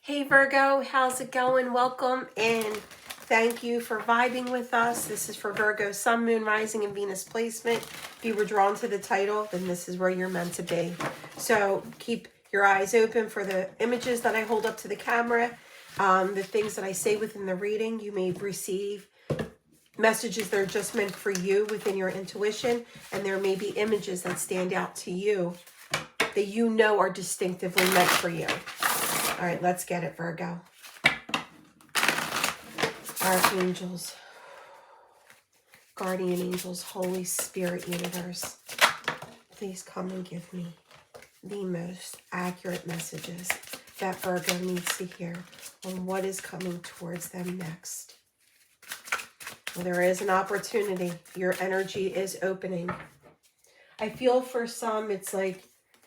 Hey Virgo, how's it going? Welcome and thank you for vibing with us. This is for Virgo Sun, Moon, Rising, and Venus placement. If you were drawn to the title, then this is where you're meant to be. So keep your eyes open for the images that I hold up to the camera, the things that I say within the reading. You may receive messages that are just meant for you within your intuition, and there may be images that stand out to you that you know are distinctively meant for you. All right, let's get it, Virgo. Archangels, guardian angels, Holy Spirit universe, please come and give me the most accurate messages that Virgo needs to hear on what is coming towards them next. Well, there is an opportunity. Your energy is opening. I feel for some, it's like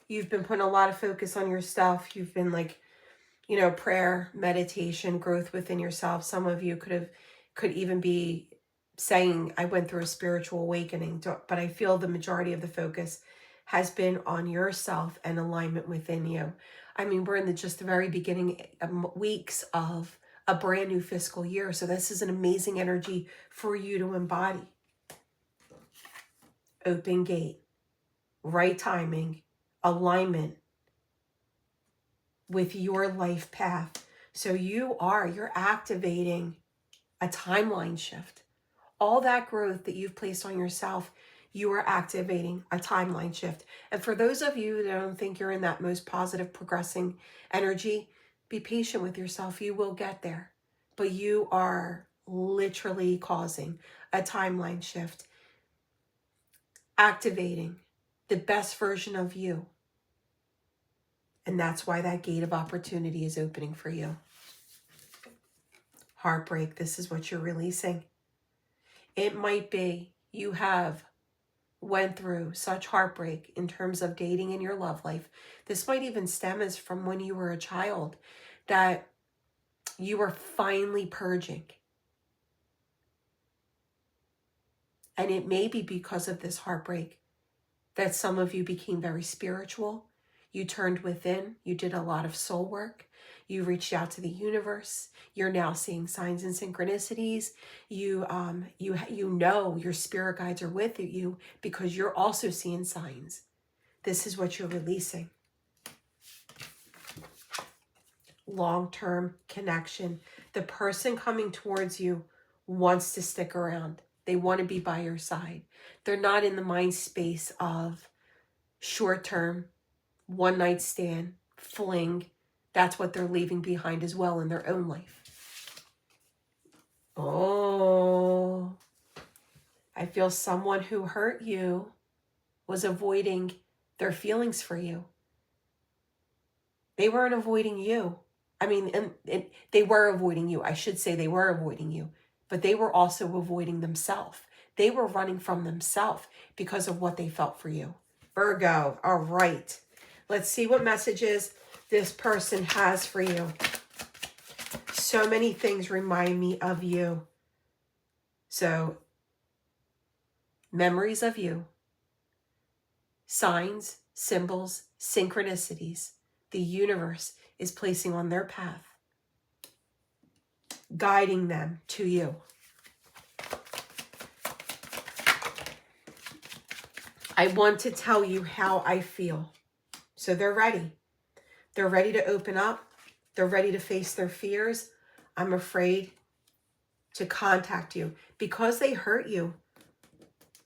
you've been putting a lot of focus on yourself. You've been like, prayer, meditation, growth within yourself. Some of you could even be saying, I went through a spiritual awakening, but I feel the majority of the focus has been on yourself and alignment within you. I mean, we're in just the very beginning weeks of a brand new fiscal year. So this is an amazing energy for you to embody. Open gate, right timing, alignment with your life path. So you're activating a timeline shift. All that growth that you've placed on yourself, you are activating a timeline shift. And for those of you that don't think you're in that most positive progressing energy, be patient with yourself. You will get there. But you are literally causing a timeline shift, activating the best version of you. And that's why that gate of opportunity is opening for you. Heartbreak, this is what you're releasing. It might be you have went through such heartbreak in terms of dating in your love life. This might even stem as from when you were a child, that you were finally purging. And it may be because of this heartbreak that some of you became very spiritual. You turned within. You did a lot of soul work. You reached out to the universe. You're now seeing signs and synchronicities. You know your spirit guides are with you because you're also seeing signs. This is what you're releasing. Long-term connection. The person coming towards you wants to stick around. They want to be by your side. They're not in the mind space of short-term, one-night stand, fling. That's what they're leaving behind as well in their own life. Oh, I feel someone who hurt you was avoiding their feelings for you. They weren't avoiding you. I mean, they were avoiding you. I should say they were avoiding you, but they were also avoiding themselves. They were running from themselves because of what they felt for you. Virgo, all right. Let's see what messages this person has for you. So many things remind me of you. So, memories of you, signs, symbols, synchronicities, the universe is placing on their path, guiding them to you. I want to tell you how I feel. So they're ready. They're ready to open up. They're ready to face their fears. I'm afraid to contact you because they hurt you,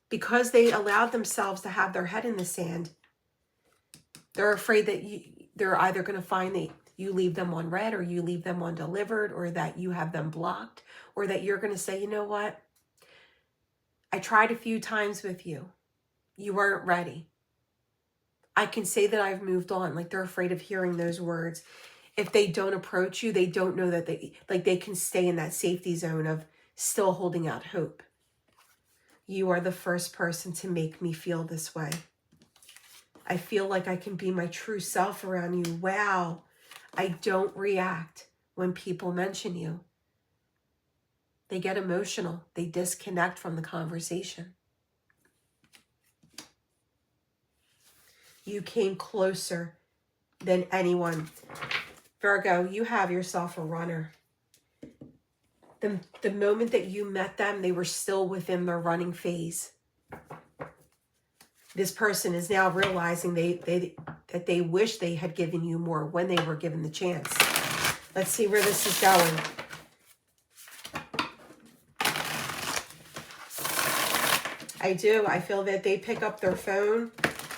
because they allowed themselves to have their head in the sand. They're afraid that they're either going to find that you leave them on read, or you leave them undelivered, or that you have them blocked, or that you're going to say, you know what? I tried a few times with you. You weren't ready. I can say that I've moved on. Like, they're afraid of hearing those words. If they don't approach you, they don't know that they can stay in that safety zone of still holding out hope. You are the first person to make me feel this way. I feel like I can be my true self around you. Wow. I don't react when people mention you. They get emotional. They disconnect from the conversation. You came closer than anyone. Virgo, you have yourself a runner. The moment that you met them, they were still within their running phase. This person is now realizing that they wish they had given you more when they were given the chance. Let's see where this is going. I do. I feel that they pick up their phone.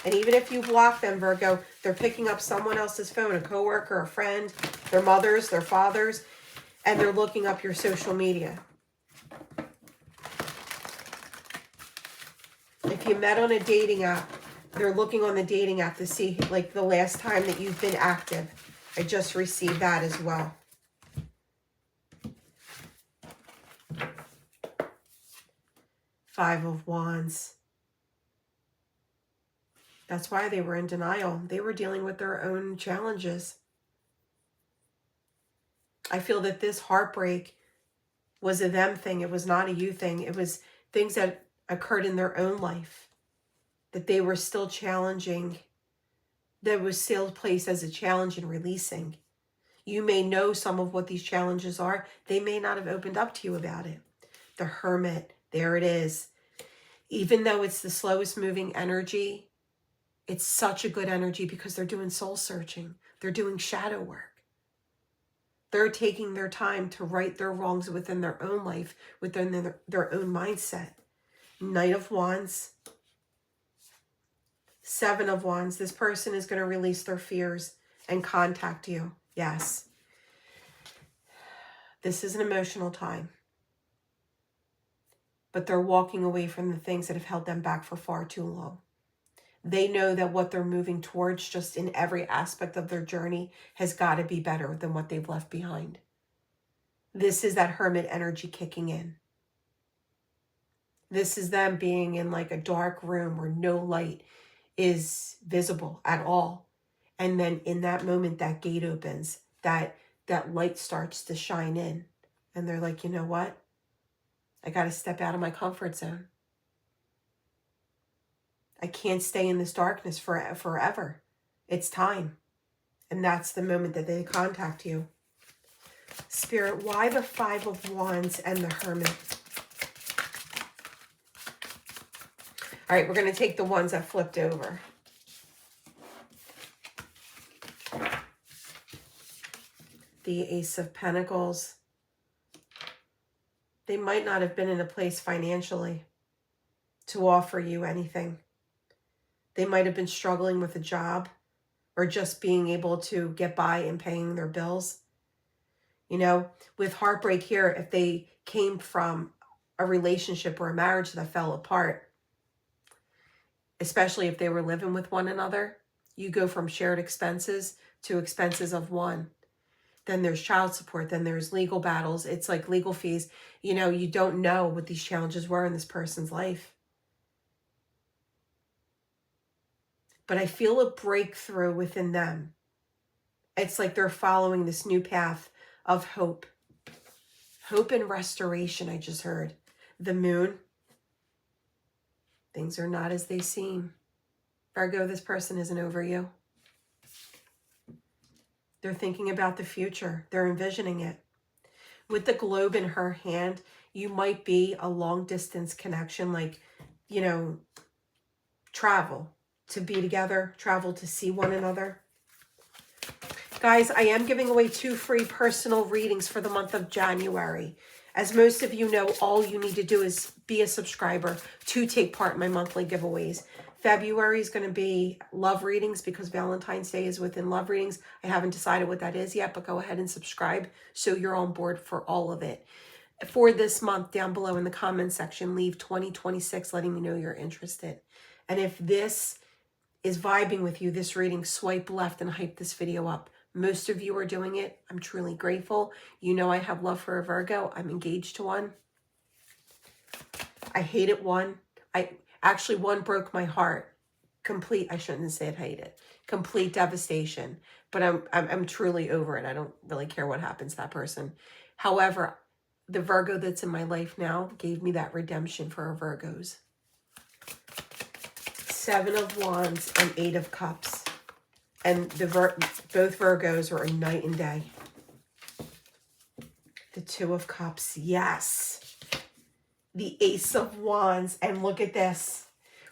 And even if you block them, Virgo, they're picking up someone else's phone, a coworker, a friend, their mothers, their fathers, and they're looking up your social media. If you met on a dating app, they're looking on the dating app to see like the last time that you've been active. I just received that as well. Five of Wands. That's why they were in denial. They were dealing with their own challenges. I feel that this heartbreak was a them thing. It was not a you thing. It was things that occurred in their own life that they were still challenging. That was still placed as a challenge in releasing. You may know some of what these challenges are. They may not have opened up to you about it. The Hermit, there it is. Even though it's the slowest moving energy, it's such a good energy because they're doing soul searching. They're doing shadow work. They're taking their time to right their wrongs within their own life, within their own mindset. Knight of Wands. Seven of Wands. This person is going to release their fears and contact you. Yes. This is an emotional time. But they're walking away from the things that have held them back for far too long. They know that what they're moving towards just in every aspect of their journey has got to be better than what they've left behind. This is that Hermit energy kicking in. This is them being in like a dark room where no light is visible at all. And then in that moment, that gate opens, that light starts to shine in. And they're like, you know what? I got to step out of my comfort zone. I can't stay in this darkness forever. It's time. And that's the moment that they contact you. Spirit, why the Five of Wands and the Hermit? All right, we're going to take the ones that flipped over. The Ace of Pentacles. They might not have been in a place financially to offer you anything. They might have been struggling with a job or just being able to get by and paying their bills. You know, with heartbreak here, if they came from a relationship or a marriage that fell apart, especially if they were living with one another, you go from shared expenses to expenses of one. Then there's child support. Then there's legal battles. It's like legal fees. You know, you don't know what these challenges were in this person's life. But I feel a breakthrough within them. It's like they're following this new path of hope. Hope and restoration, I just heard. The Moon. Things are not as they seem. Virgo, this person isn't over you. They're thinking about the future. They're envisioning it. With the globe in her hand, you might be a long distance connection, like, you know, travel to be together, travel to see one another. Guys, I am giving away 2 free personal readings for the month of January. As most of you know, all you need to do is be a subscriber to take part in my monthly giveaways. February is going to be love readings because Valentine's Day is within love readings. I haven't decided what that is yet, but go ahead and subscribe so you're on board for all of it. For this month, down below in the comments section, leave 2026 letting me know you're interested. And if this is vibing with you, this reading, swipe left and hype this video up. Most of you are doing it. I'm truly grateful. You know I have love for a Virgo. I'm engaged to one. I hated one. Actually, one broke my heart. Complete, I shouldn't say it, hate it. Complete devastation. But I'm truly over it. I don't really care what happens to that person. However, the Virgo that's in my life now gave me that redemption for our Virgos. 7 of Wands and 8 of Cups. And both Virgos are a night and day. The Two of Cups. Yes. The Ace of Wands. And look at this.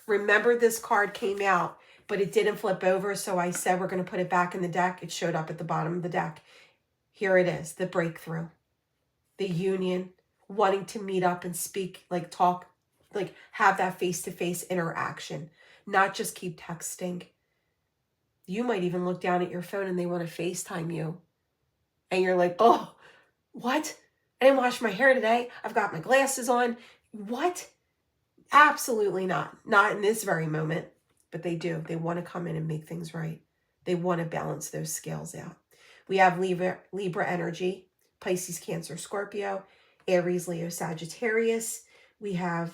Remember, this card came out, but it didn't flip over. So I said we're going to put it back in the deck. It showed up at the bottom of the deck. Here it is. The breakthrough. The union. Wanting to meet up and speak, like talk, like have that face-to-face interaction. Not just keep texting. You might even look down at your phone and they want to FaceTime you. And you're like, oh, what? I didn't wash my hair today. I've got my glasses on. What? Absolutely not. Not in this very moment. But they do. They want to come in and make things right. They want to balance those scales out. We have Libra energy, Pisces, Cancer, Scorpio, Aries, Leo, Sagittarius. We have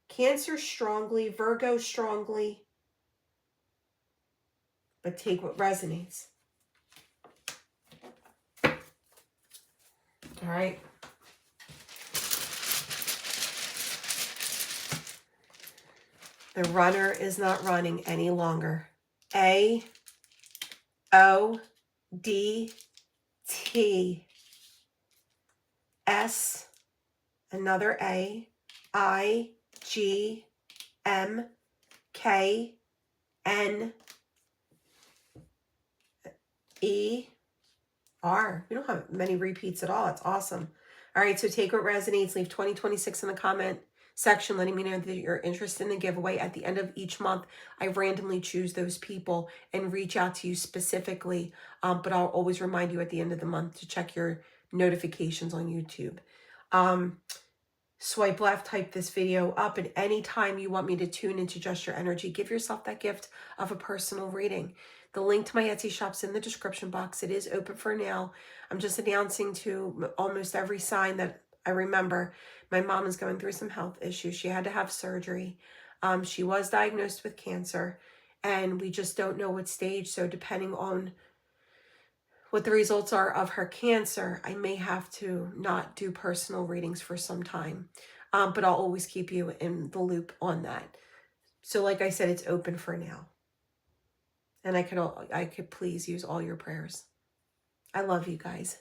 Cancer strongly, Virgo strongly. But take what resonates. All right. The runner is not running any longer. A, O, D, T, S, another A, I, G, M, K, N, E, R. We don't have many repeats at all. It's awesome. All right, so take what resonates. Leave 2026 in the comment section letting me know that you're interested in the giveaway. At the end of each month, I randomly choose those people and reach out to you specifically. But I'll always remind you at the end of the month to check your notifications on YouTube. Swipe left, type this video up, and anytime you want me to tune into Just Your Energy, give yourself that gift of a personal reading. The link to my Etsy shop's in the description box. It is open for now. I'm just announcing to almost every sign that I remember. My mom is going through some health issues. She had to have surgery. She was diagnosed with cancer, and we just don't know what stage. So depending on what the results are of her cancer, I may have to not do personal readings for some time. But I'll always keep you in the loop on that. So like I said, it's open for now. And I could please use all your prayers. I love you guys.